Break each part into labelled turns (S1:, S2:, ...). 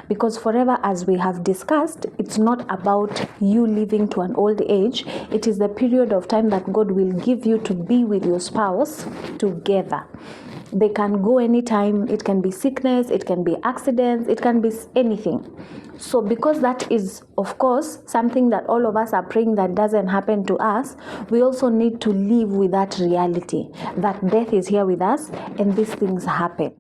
S1: Because forever, as we have discussed, it's not about you living to an old age. It is the period of time that God will give you to be with your spouse together. They can go anytime. It can be sickness, it can be accidents, it can be anything. So because that is, of course, something that all of us are praying that doesn't happen to us, we also need to live with that reality that death is here with us and these things happen.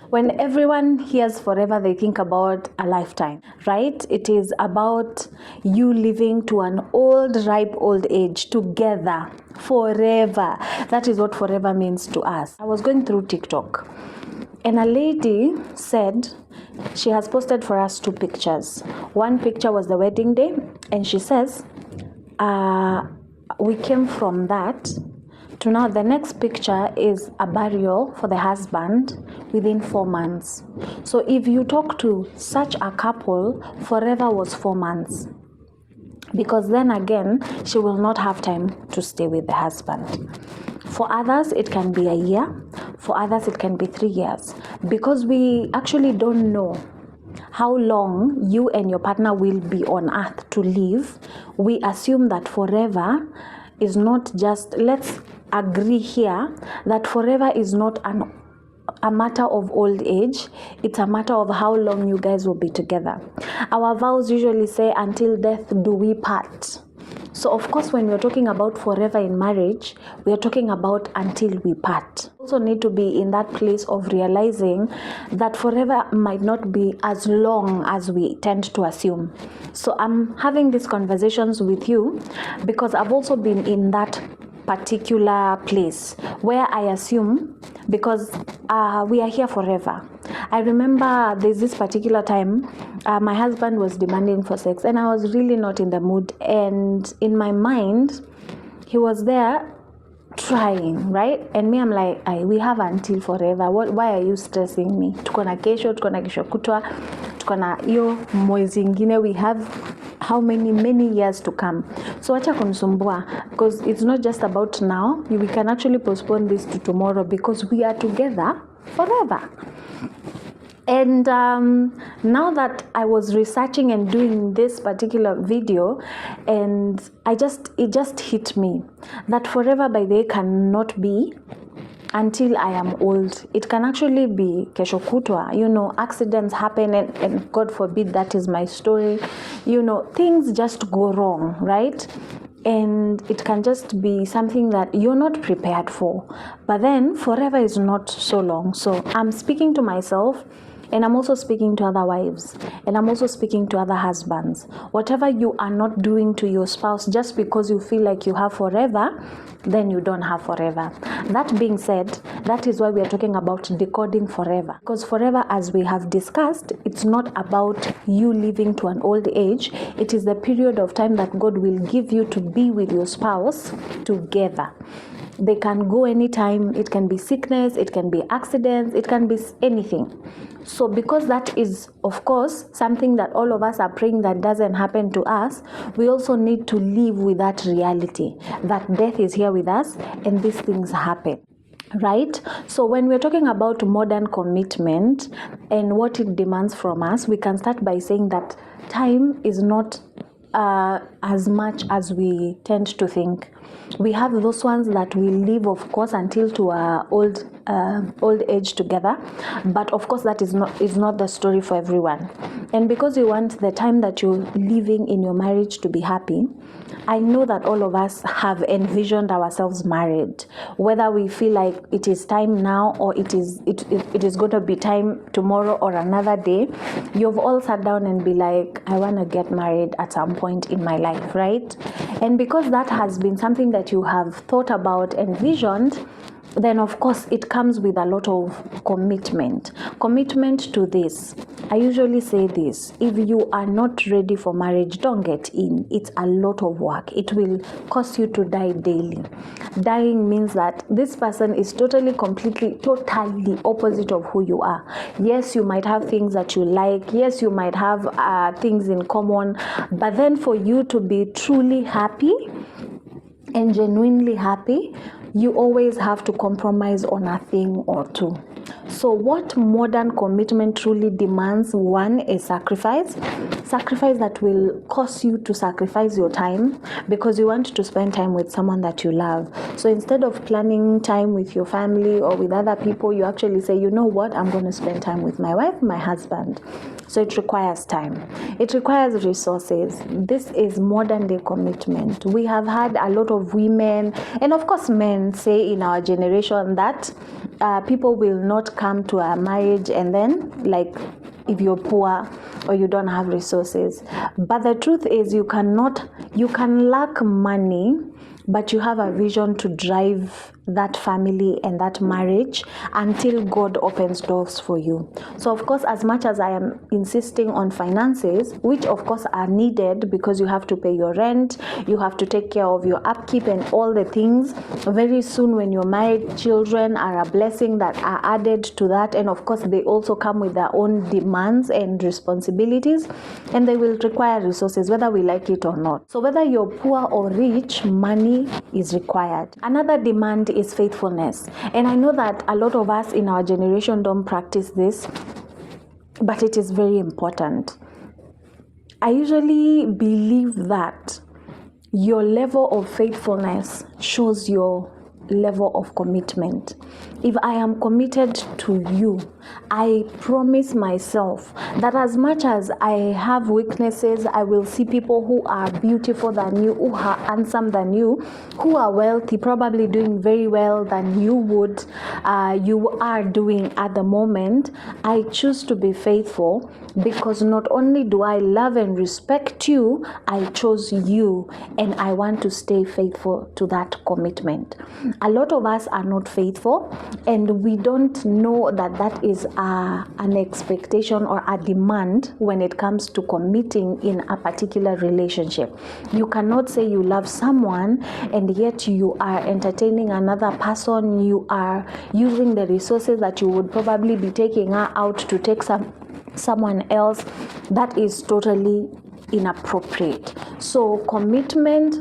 S1: When everyone hears forever, they think about a lifetime, right? It is about you living to an old, ripe old age together forever. That is what forever means to us. I was going through TikTok and a lady said she has posted for us 2 pictures. One picture was the wedding day, and she says, we came from that to now the next picture is a burial for the husband within 4 months. So if you talk to such a couple, forever was 4 months. Because then again, she will not have time to stay with the husband. For others, it can be a year. For others, it can be 3 years. Because we actually don't know how long you and your partner will be on earth to live, we assume that forever is not just, let's agree here that forever is not a matter of old age. It's a matter of how long you guys will be together. Our vows usually say, until death do we part. So of course, when we're talking about forever in marriage, we are talking about until we part. We also need to be in that place of realizing that forever might not be as long as we tend to assume. So I'm having these conversations with you because I've also been in that particular place where I assume because we are here forever. I remember there's this particular time my husband was demanding for sex and I was really not in the mood, and in my mind he was there trying, right? And me, I'm like, we have until forever. Why are you stressing me? Tuko na kesho kutwa, tuko na hiyo mwezi ingine, we have how many years to come. So acha kunisumbua, because it's not just about now. We can actually postpone this to tomorrow because we are together forever. And now that I was researching and doing this particular video, and it just hit me that forever by the way cannot be until I am old. It can actually be kesho kutwa. Accidents happen and God forbid that is my story. Things just go wrong, right? And it can just be something that you're not prepared for. But then forever is not so long. So I'm speaking to myself, and I'm also speaking to other wives, and I'm also speaking to other husbands. Whatever you are not doing to your spouse just because you feel like you have forever, then you don't have forever. That being said, that is why we are talking about decoding forever. Because forever, as we have discussed, it's not about you living to an old age. It is the period of time that God will give you to be with your spouse together. They can go anytime. It can be sickness, it can be accidents, it can be anything. So because that is, of course, something that all of us are praying that doesn't happen to us, we also need to live with that reality that death is here with us and these things happen. Right? So when we're talking about modern commitment and what it demands from us, we can start by saying that time is not as much as we tend to think. We have those ones that will live, of course, until to our old age together, but of course that is not the story for everyone. And because you want the time that you're living in your marriage to be happy, I know that all of us have envisioned ourselves married, whether we feel like it is time now or it is going to be time tomorrow or another day. You've all sat down and be like, I want to get married at some point in my life, right? And because that has been something that you have thought about and visioned, then of course it comes with a lot of commitment to this. I usually say this: if you are not ready for marriage, don't get in. It's a lot of work. It will cause you to die daily. Dying means that this person is totally opposite of who you are. Yes, you might have things that you like. Yes, you might have things in common, but then for you to be truly happy and genuinely happy, you always have to compromise on a thing or two. So what modern commitment truly demands, one is sacrifice that will cause you to sacrifice your time, because you want to spend time with someone that you love. So instead of planning time with your family or with other people, you actually say, you know what, I'm going to spend time with my wife, my husband. So it requires time. It requires resources. This is modern day commitment. We have had a lot of women, and of course men, say in our generation that people will not come to a marriage and then, like, if you're poor or you don't have resources. But the truth is, you can lack money, but you have a vision to drive that family and that marriage until God opens doors for you. So of course, as much as I am insisting on finances, which of course are needed because you have to pay your rent, you have to take care of your upkeep and all the things. Very soon when you're married, children are a blessing that are added to that, and of course they also come with their own demands and responsibilities, and they will require resources whether we like it or not. So whether you're poor or rich, money is required. Another demand is faithfulness, and I know that a lot of us in our generation don't practice this, but it is very important. I usually believe that your level of faithfulness shows your level of commitment. If I am committed to you, I promise myself that as much as I have weaknesses, I will see people who are beautiful than you, who are handsome than you, who are wealthy, probably doing very well than you are doing at the moment. I choose to be faithful because not only do I love and respect you, I chose you, and I want to stay faithful to that commitment. A lot of us are not faithful, and we don't know that that is an expectation or a demand when it comes to committing in a particular relationship. You cannot say you love someone and yet you are entertaining another person. You are using the resources that you would probably be taking her out to take someone else. That is totally inappropriate. So commitment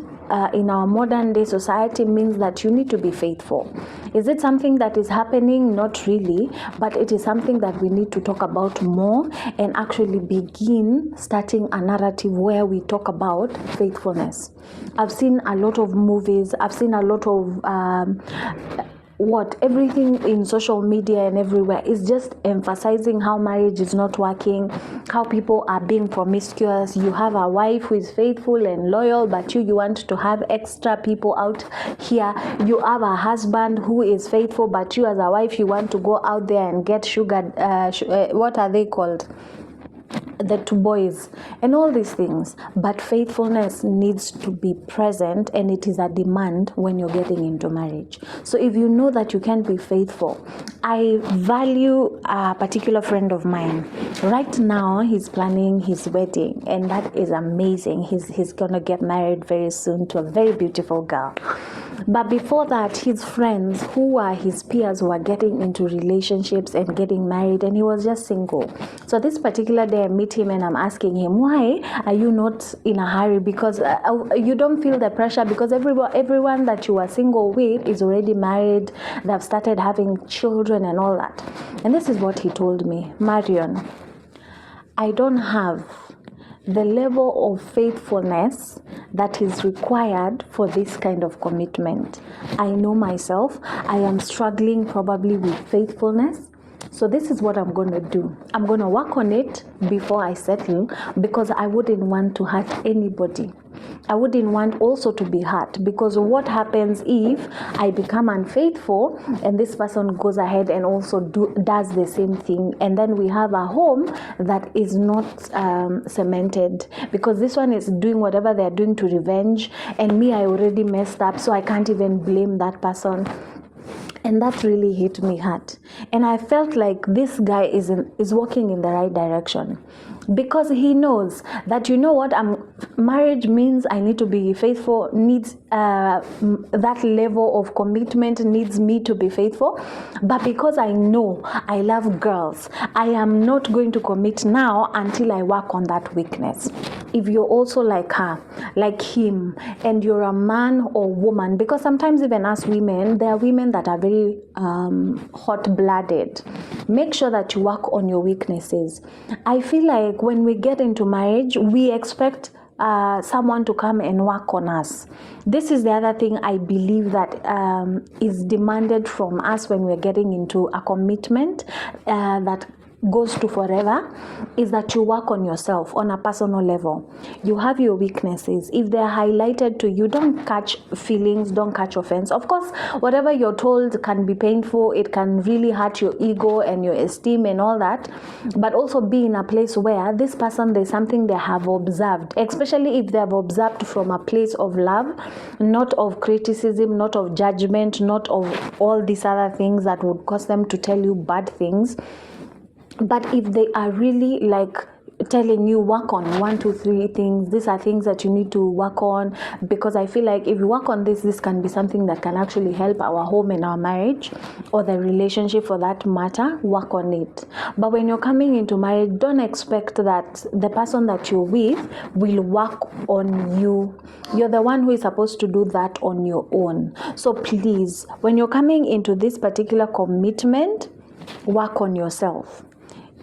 S1: in our modern day society means that you need to be faithful. Is it something that is happening? Not really, but it is something that we need to talk about more and actually begin starting a narrative where we talk about faithfulness. I've seen a lot of movies, I've seen a lot of everything in social media and everywhere is just emphasizing how marriage is not working, how people are being promiscuous. You have a wife who is faithful and loyal, but you want to have extra people out here. You have a husband who is faithful, but you as a wife, you want to go out there and get what are they called? The two boys and all these things. But faithfulness needs to be present, and it is a demand when you're getting into marriage. So if you know that you can't be faithful, I value a particular friend of mine. Right now he's planning his wedding, and that is amazing. He's gonna get married very soon to a very beautiful girl. But before that, his friends who are his peers were getting into relationships and getting married, and he was just single. So this particular day I meet him and I'm asking him, why are you not in a hurry? Because you don't feel the pressure, because everyone that you are single with is already married. They've started having children and all that. And this is what he told me: Marion, I don't have the level of faithfulness that is required for this kind of commitment. I know myself, I am struggling probably with faithfulness. So this is what I'm going to do. I'm going to work on it before I settle, because I wouldn't want to hurt anybody. I wouldn't want also to be hurt, because what happens if I become unfaithful and this person goes ahead and also does the same thing, and then we have a home that is not cemented, because this one is doing whatever they're doing to revenge, and me, I already messed up, so I can't even blame that person. And that really hit me hard. And I felt like this guy is walking in the right direction, because he knows that, you know what, marriage means I need to be faithful, needs that level of commitment needs me to be faithful. But because I know I love girls, I am not going to commit now until I work on that weakness. if you're also like her, like him, and you're a man or woman, because sometimes even as women, there are women that are very hot-blooded. Make sure that you work on your weaknesses. I feel like when we get into marriage, we expect someone to come and work on us. This is the other thing I believe that is demanded from us when we're getting into a commitment that goes to forever, is that you work on yourself on a personal level. You have your weaknesses. If they're highlighted to you, don't catch feelings, don't catch offense. Of course, whatever you're told can be painful. It can really hurt your ego and your esteem and all that. But also be in a place where this person, there's something they have observed, especially if they have observed from a place of love, not of criticism, not of judgment, not of all these other things that would cause them to tell you bad things. But if they are really like telling you, work on 1, 2, 3 things, these are things that you need to work on, because I feel like if you work on this can be something that can actually help our home and our marriage, or the relationship for that matter, work on it. But when you're coming into marriage, don't expect that the person that you're with will work on you. You're the one who is supposed to do that on your own. So please, when you're coming into this particular commitment, work on yourself.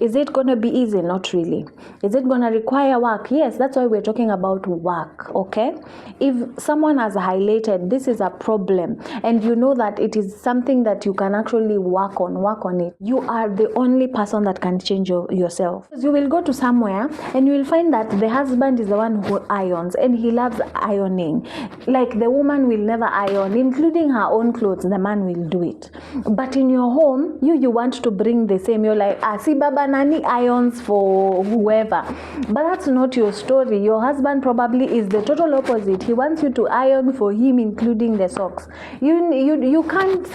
S1: Is it going to be easy? Not really. Is it going to require work? Yes, that's why we're talking about work, okay? If someone has highlighted this is a problem and you know that it is something that you can actually work on it, you are the only person that can change yourself. You will go to somewhere and you will find that the husband is the one who irons and he loves ironing. Like the woman will never iron, including her own clothes, the man will do it. But in your home, you want to bring the same. You're like, see Baba Nani irons for whoever. But that's not your story. Your husband probably is the total opposite. He wants you to iron for him, including the socks. You can't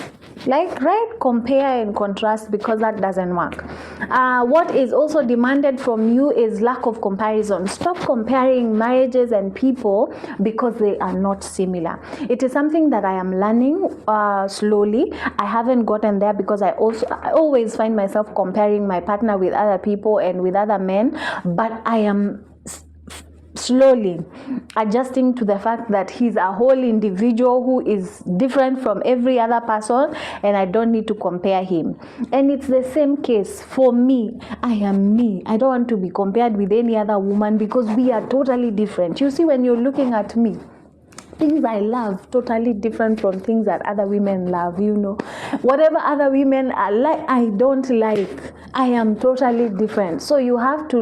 S1: compare and contrast, because that doesn't work. What is also demanded from you is lack of comparison. Stop comparing marriages and people because they are not similar. It is something that I am learning slowly. I haven't gotten there because I always find myself comparing my partner with other people and with other men, but I am slowly adjusting to the fact that he's a whole individual who is different from every other person, and I don't need to compare him. And it's the same case for me. I am me. I don't want to be compared with any other woman because we are totally different. You see, when you're looking at me, things I love totally different from things that other women love, whatever other women are like, I don't like. I am totally different. So you have to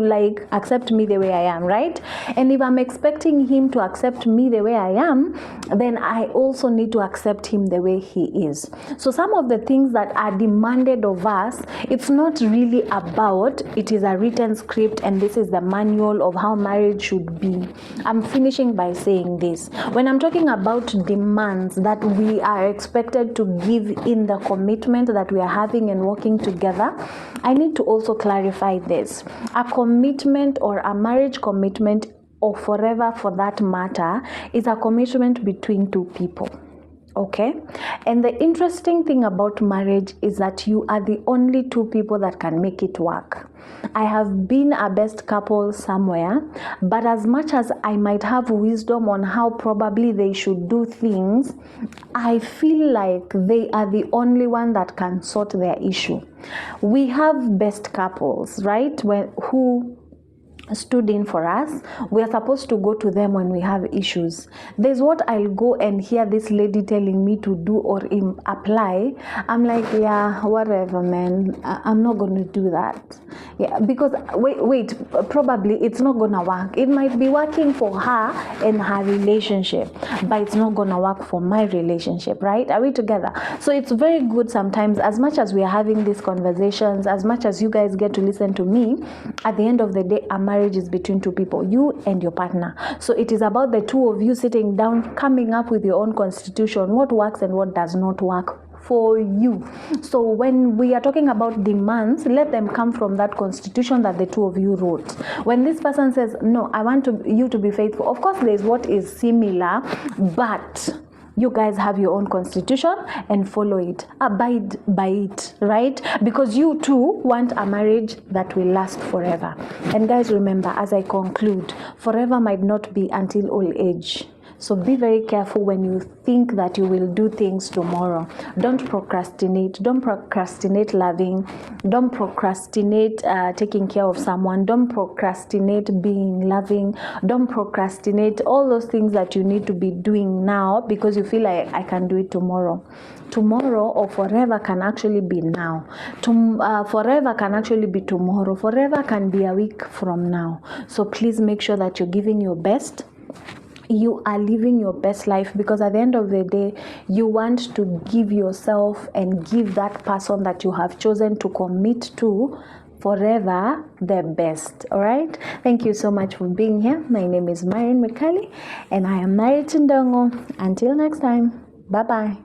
S1: accept me the way I am, right? And if I'm expecting him to accept me the way I am, then I also need to accept him the way he is. So some of the things that are demanded of us, it's not really about, it is a written script and this is the manual of how marriage should be. I'm finishing by saying this. When I'm talking about demands that we are expected to give in the commitment that we are having and working together, I need to also clarify this. A commitment, or a marriage commitment, or forever for that matter, is a commitment between two people. Okay? And the interesting thing about marriage is that you are the only two people that can make it work. I have been a best couple somewhere, but as much as I might have wisdom on how probably they should do things, I feel like they are the only one that can sort their issue. We have best couples, right? Who stood in for us. We are supposed to go to them when we have issues. There's what I'll go and hear this lady telling me to do or apply. I'm like, yeah, whatever, man. I'm not going to do that. Yeah, because wait, probably it's not going to work. It might be working for her and her relationship, but it's not going to work for my relationship, right? Are we together? So it's very good sometimes, as much as we are having these conversations, as much as you guys get to listen to me, at the end of the day, marriage is between two people, you and your partner. So it is about the two of you sitting down, coming up with your own constitution, what works and what does not work for you. So when we are talking about demands, let them come from that constitution that the two of you wrote. When this person says, no, I want you to be faithful, of course there's what is similar, but You guys have your own constitution and follow it. Abide by it, right? Because you too want a marriage that will last forever. And guys, remember, as I conclude, forever might not be until old age. So be very careful when you think that you will do things tomorrow. Don't procrastinate. Don't procrastinate loving. Don't procrastinate taking care of someone. Don't procrastinate being loving. Don't procrastinate all those things that you need to be doing now because you feel like I can do it tomorrow. Tomorrow or forever can actually be now. Forever can actually be tomorrow. Forever can be a week from now. So please make sure that you're giving your best. You are living your best life, because at the end of the day, you want to give yourself and give that person that you have chosen to commit to forever the best. All right, thank you so much for being here. My name is Marian Mikali and I am married to Ndung'u. Until next time, bye bye.